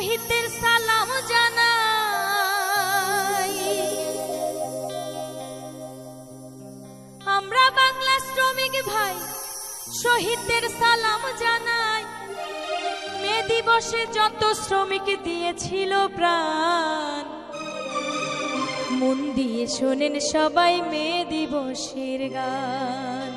শহীদদের সালাম জানাই। আমরা বাংলা শ্রমিক ভাই শহীদদের সালাম জানাই। মে দিবসে যত শ্রমিক দিয়েছিল প্রাণ, মন দিয়ে শোনেন সবাই মে দিবসের গান।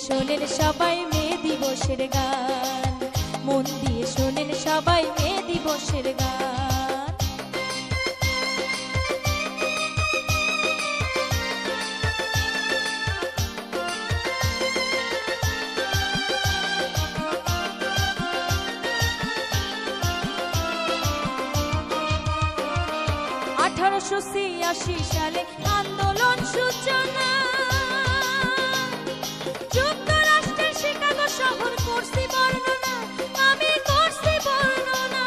শোনেন সবাই মে দিবসের গান, মন দিয়ে শোনেন সবাই মে দিবসের গান। 1886 সালে আন্দোলন সূচনা, যুক্তরাষ্ট্রের শিকাগো শহর করছি বর্ণনা, আমি করছি বর্ণনা।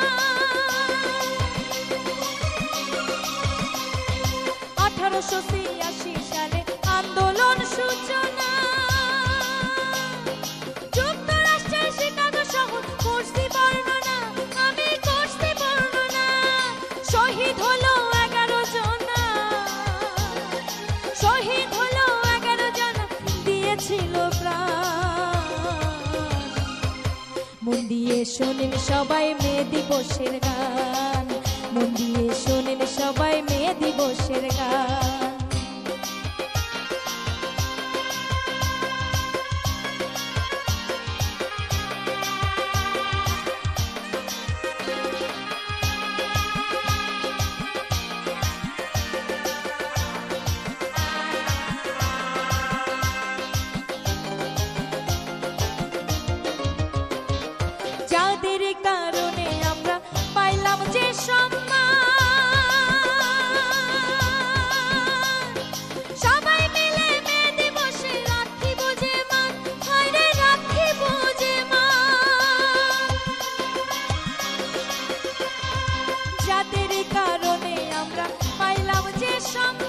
1886 সালে আন্দোলন সূচনা, যুক্তরাষ্ট্রের শিকাগো শহর করছি বর্ণনা, আমি করছি বর্ণনা। শহীদ হলো 11 জনা, শহীদ হলো 11 জনা, দিয়েছিল প্রাণ। মন দিয়ে শোনেন সবাই মে দিবসের গান, মন দিয়ে শোনেন সবাই মে দিবসের গান। যাদের কারণে আমরা পাইলাম যে সম্মান, সবাই মিলে মে দিবসে রাখিব যে মান, হায়রে রাখিব যে মান। যাদের কারণে আমরা পাইলাম যে সম্মান,